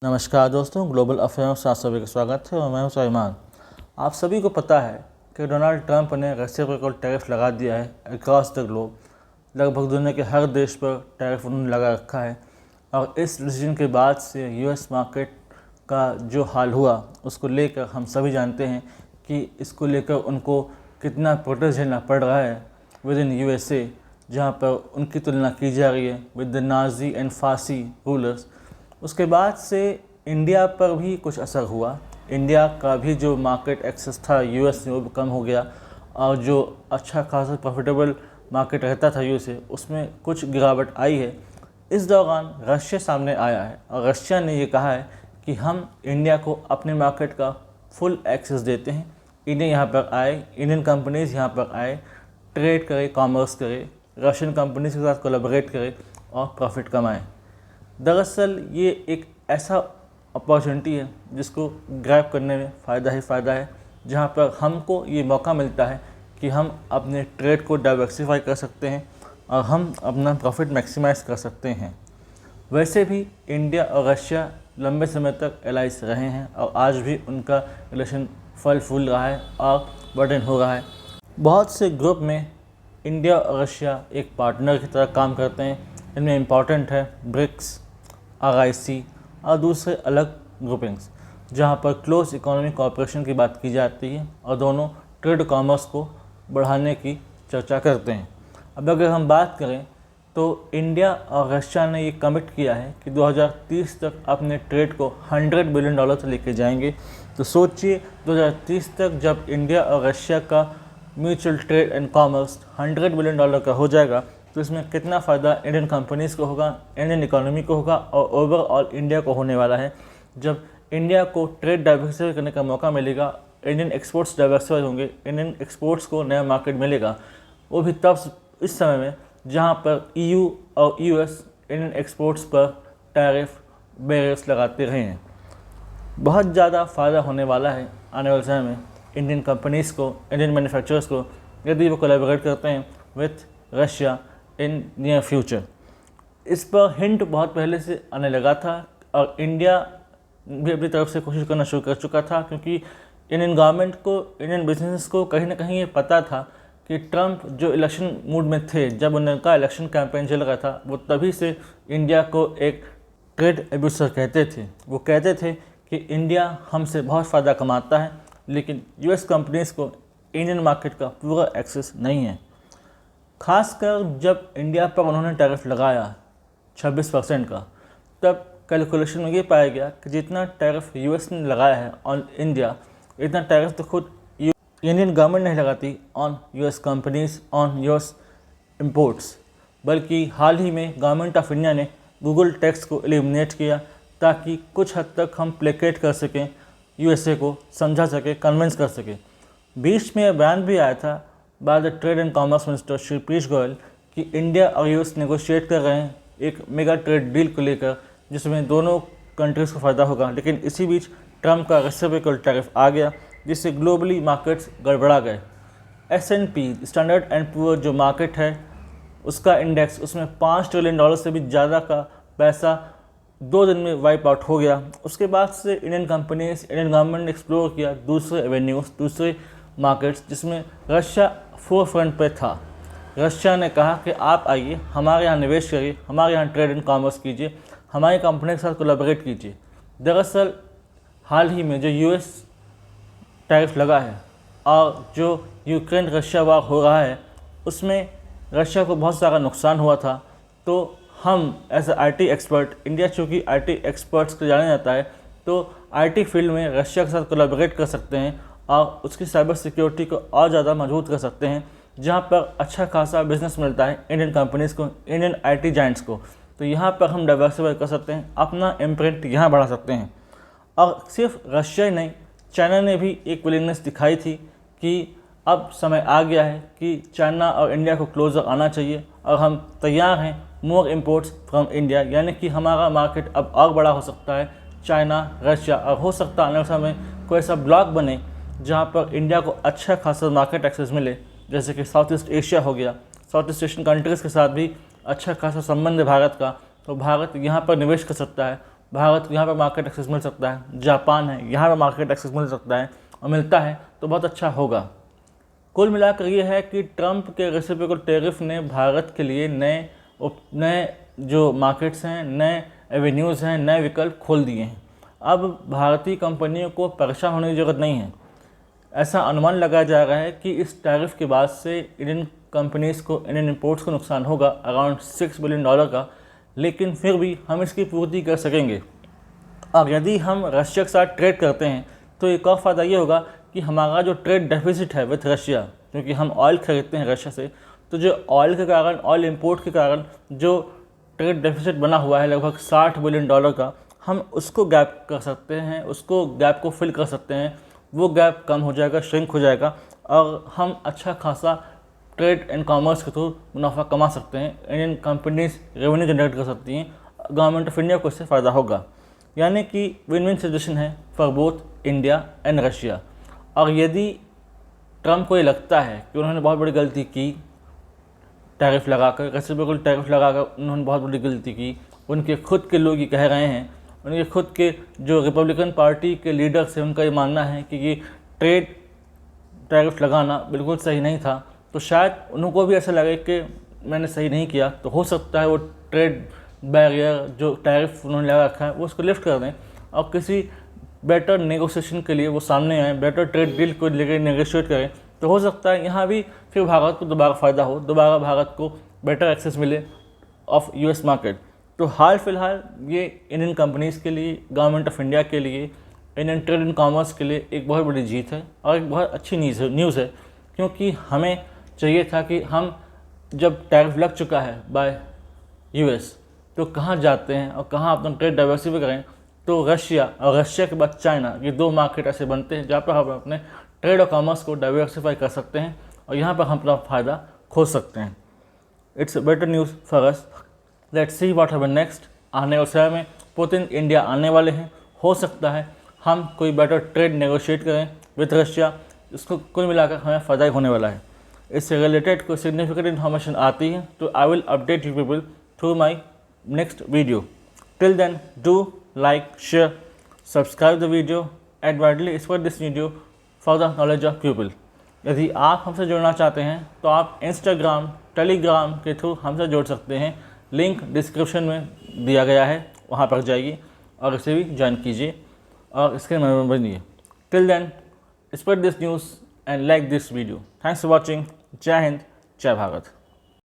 नमस्कार दोस्तों, global affairs में आप सभी का स्वागत है और मैं हूं सुलेमान। आप सभी को पता है कि डोनाल्ड ट्रंप ने रशिया पर कोई टैरिफ लगा दिया है अक्रॉस द ग्लोब। लगभग दुनिया के हर देश पर टैरिफ उन्होंने लगा रखा है और इस डिसीजन के बाद से यूएस मार्केट का जो हाल हुआ उसको लेकर हम सभी जानते हैं कि इसको लेकर उनको कितना प्रोटेस्ट झेलना पड़ रहा है विद इन यूएसए, जहाँ पर उनकी तुलना की जा रही है विद द नाजी एंड फासी रूलर्स। उसके बाद से इंडिया पर भी कुछ असर हुआ। इंडिया का भी जो मार्केट एक्सेस था यूएस से वो भी कम हो गया और जो अच्छा खासा प्रॉफिटेबल मार्केट रहता था यूएस से उसमें कुछ गिरावट आई है। इस दौरान रशिया सामने आया है और रशिया ने ये कहा है कि हम इंडिया को अपने मार्केट का फुल एक्सेस देते हैं। इंडिया यहाँ पर आए, इंडियन कंपनीज़ यहाँ पर आए, ट्रेड करे, कॉमर्स करे, रशियन कंपनीज के साथ कोलैबोरेट करे और प्रॉफिट कमाएं। दरअसल ये एक ऐसा अपॉर्चुनिटी है जिसको ग्रैब करने में फ़ायदा ही फ़ायदा है, जहाँ पर हमको ये मौका मिलता है कि हम अपने ट्रेड को डाइवर्सिफाई कर सकते हैं और हम अपना प्रॉफिट मैक्सिमाइज़ कर सकते हैं। वैसे भी इंडिया और रशिया लंबे समय तक एलाइज रहे हैं और आज भी उनका रिलेशन फल फूल रहा है और बर्डन हो रहा है। बहुत से ग्रुप में इंडिया और रशिया एक पार्टनर की तरह काम करते हैं। इनमें इम्पॉर्टेंट है ब्रिक्स, RIC और दूसरे अलग ग्रुपिंग्स, जहां पर क्लोज इकोनॉमिक कोऑपरेशन की बात की जाती है और दोनों ट्रेड कॉमर्स को बढ़ाने की चर्चा करते हैं। अब अगर हम बात करें तो इंडिया और रशिया ने ये कमिट किया है कि 2030 तक अपने ट्रेड को $100 बिलियन तक लेके जाएंगे। तो सोचिए 2030 तक जब इंडिया और रशिया का mutual trade and commerce $100 billion का हो जाएगा तो इसमें कितना फ़ायदा इंडियन कंपनीज़ को होगा, इंडियन इकोनॉमी को होगा और ओवरऑल इंडिया को होने वाला है। जब इंडिया को ट्रेड डाइवर्सिफाई करने का मौका मिलेगा, इंडियन एक्सपोर्ट्स डाइवर्सिफाई होंगे, इंडियन एक्सपोर्ट्स को नया मार्केट मिलेगा, वो भी तब इस समय में जहां पर EU और US इंडियन एक्सपोर्ट्स पर टैरिफ बैरियर्स लगाते रहे हैं। बहुत ज़्यादा फ़ायदा होने वाला है आने वाले समय में इंडियन कंपनीज़ को, इंडियन मैन्युफैक्चरर्स को, यदि वो कोलैबोरेट करते हैं with Russia in near future. इस पर हिंट बहुत पहले से आने लगा था और इंडिया भी अपनी तरफ से कोशिश करना शुरू कर चुका था, क्योंकि इंडियन गवर्नमेंट को, इंडियन बिजनेस को कहीं ना कहीं ये पता था कि ट्रंप जो इलेक्शन मूड में थे, जब उनका इलेक्शन कैंपेन चल रहा था, वो तभी से इंडिया को एक ट्रेड एब्यूसर कहते थे। वो कहते थे कि इंडिया हमसे बहुत फ़ायदा कमाता है, लेकिन US कंपनीज़ को इंडियन मार्केट का पूरा एक्सेस नहीं है। खासकर जब इंडिया पर उन्होंने टैरिफ लगाया 26% का, तब कैलकुलेशन में ये पाया गया कि जितना टैरिफ US ने लगाया है ऑन इंडिया, इतना टैरिफ तो खुद इंडियन गवर्नमेंट नहीं लगाती on US companies, on US imports. बल्कि हाल ही में गवर्नमेंट ऑफ इंडिया ने गूगल टैक्स को एलिमिनेट किया ताकि कुछ हद तक हम प्लेकेट कर सकें, USA को समझा सके, कन्विंस कर सके। बीच में बयान भी आया था by the trade and commerce minister Shri Piyush Goyal कि इंडिया और US नेगोशिएट कर रहे हैं एक मेगा ट्रेड डील को लेकर, जिसमें दोनों कंट्रीज़ को फ़ायदा होगा। लेकिन इसी बीच ट्रंप का रशिया पर टैरिफ आ गया, जिससे ग्लोबली मार्केट्स गड़बड़ा गए। S&P स्टैंडर्ड एंड पुअर जो मार्केट है उसका इंडेक्स, उसमें $5 ट्रिलियन से भी ज़्यादा का पैसा 2 दिन में वाइप आउट हो गया। उसके बाद से इंडियन कंपनीज, इंडियन गवर्नमेंट ने एक्सप्लोर किया दूसरे एवेन्यूज़, दूसरे मार्केट्स, जिसमें रशिया फोर फ्रंट पे था। रशिया ने कहा कि आप आइए, हमारे यहाँ निवेश करिए, हमारे यहाँ ट्रेड एंड कॉमर्स कीजिए, हमारी कंपनी के साथ कोलैबोरेट कीजिए। दरअसल हाल ही में जो US टैरिफ लगा है और जो यूक्रेन रशिया वार हो रहा है, उसमें रशिया को बहुत सारा नुकसान हुआ था। तो हम as a IT expert, India चूँकि IT एक्सपर्ट्स को जाना जाता है, तो IT फील्ड में रशिया के साथ कोलैबोरेट कर सकते हैं और उसकी साइबर सिक्योरिटी को और ज़्यादा मजबूत कर सकते हैं, जहां पर अच्छा खासा बिजनेस मिलता है इंडियन कंपनीज़ को, इंडियन IT जाइंट्स को। तो यहाँ पर हम डाइवर्सिफाई कर सकते हैं, अपना इम्प्रिंट यहाँ बढ़ा सकते हैं। और सिर्फ रशिया ही नहीं, चाइना ने भी एक विलिंगनेस दिखाई थी कि अब समय आ गया है कि चाइना और इंडिया को क्लोजर आना चाहिए और हम तैयार हैं मोर इम्पोर्ट्स फ्रॉम इंडिया, यानी कि हमारा मार्केट अब और बड़ा हो सकता है, चाइना, रशिया, और हो सकता है आने वाले समय कोई ऐसा ब्लॉक बने जहाँ पर इंडिया को अच्छा खासा मार्केट एक्सेस मिले, जैसे कि साउथ ईस्ट एशिया हो गया। साउथ ईस्ट एशियन कंट्रीज़ के साथ भी अच्छा खासा संबंध है भारत का, तो भारत यहाँ पर निवेश कर सकता है, भारत को यहाँ पर मार्केट एक्सेस मिल सकता है, जापान है यहाँ पर मार्केट एक्सेस मिल सकता है और मिलता है तो बहुत अच्छा होगा। कुल मिलाकर ये है कि ट्रंप के रेसिप्रोकल टैरिफ ने भारत के लिए नए जो मार्केट्स हैं, नए एवेन्यूज़ हैं, नए विकल्प खोल दिए हैं। अब भारतीय कंपनियों को परेशान होने की ज़रूरत नहीं है। ऐसा अनुमान लगाया जा रहा है कि इस टैरिफ के बाद से इंडियन कंपनीज़ को, इंडियन इंपोर्ट्स को नुकसान होगा अराउंड $6 बिलियन का, लेकिन फिर भी हम इसकी पूर्ति कर सकेंगे। और यदि हम रशिया के साथ ट्रेड करते हैं तो एक और फ़ायदा ये होगा कि हमारा जो ट्रेड डेफिसिट है विथ रशिया, क्योंकि हम ऑयल खरीदते हैं रशिया से, तो जो ऑयल के कारण, ऑयल इंपोर्ट के कारण जो ट्रेड डेफिसिट बना हुआ है लगभग $60 बिलियन का, हम उसको गैप कर सकते हैं, उसको गैप को फिल कर सकते हैं। वो गैप कम हो जाएगा, श्रिंक हो जाएगा और हम अच्छा खासा ट्रेड एंड कॉमर्स के थ्रू मुनाफा कमा सकते हैं। इंडियन कंपनीज रेवेन्यू जनरेट कर सकती हैं, गवर्नमेंट ऑफ इंडिया को इससे फ़ायदा होगा। यानी कि विन विन सिचुएशन है for both India and Russia. और यदि ट्रंप को ये लगता है कि उन्होंने बहुत बड़ी गलती की टैरिफ लगाकर, रेसिप्रोकल टैरिफ लगाकर उन्होंने बहुत बड़ी गलती की, उनके खुद के लोग ये कह रहे हैं, उनके खुद के जो रिपब्लिकन पार्टी के लीडर्स हैं उनका ये मानना है कि ये ट्रेड टैरिफ लगाना बिल्कुल सही नहीं था, तो शायद उनको भी ऐसा लगे कि मैंने सही नहीं किया, तो हो सकता है वो ट्रेड बैरियर जो टैरिफ उन्होंने लगा रखा है वो उसको लिफ्ट कर दें और किसी बेटर नेगोशिएशन के लिए वो सामने आए, बेटर ट्रेड डील को लेकर नेगोशिएट करें। तो हो सकता है यहाँ भी फिर भारत को दोबारा फ़ायदा हो, दोबारा भारत को बेटर एक्सेस मिले ऑफ यूएस मार्केट। तो हाल फिलहाल ये इंडियन कंपनीज़ के लिए, गवर्नमेंट ऑफ इंडिया के लिए, इंडियन ट्रेड एंड कॉमर्स के लिए एक बहुत बड़ी जीत है और एक बहुत अच्छी न्यूज़ है, क्योंकि हमें चाहिए था कि हम जब टैरिफ लग चुका है बाय यूएस तो कहाँ जाते हैं और कहाँ अपना ट्रेड डाइवर्सिफाई करें। तो रशिया और रशिया के बाद चाइना, ये दो मार्केट ऐसे बनते हैं जहाँ पर हम अपने ट्रेड और कॉमर्स को डाइवर्सिफाई कर सकते हैं और यहाँ पर हम अपना फ़ायदा खोज सकते हैं। It's better news for us. Let's see what happen next. आने वाले समय में पुतिन इंडिया आने वाले हैं, हो सकता है हम कोई बेटर ट्रेड नेगोशिएट करें विद रशिया। इसको कुल मिलाकर हमें फ़ायदा ही होने वाला है। इससे रिलेटेड कोई सिग्निफिकेंट इन्फॉर्मेशन आती है तो I will update you people through my next video. Till then, do like, share, subscribe the video and widely spread this video for the knowledge of people. यदि आप हमसे जुड़ना चाहते हैं तो आप इंस्टाग्राम, टेलीग्राम के थ्रू हमसे जुड़ सकते हैं। लिंक डिस्क्रिप्शन में दिया गया है, वहाँ पर जाइए और इसे भी ज्वाइन कीजिए और इसके मेंबर बनिए। Till then, spread this news and like this video. Thanks for watching. जय हिंद, जय भारत।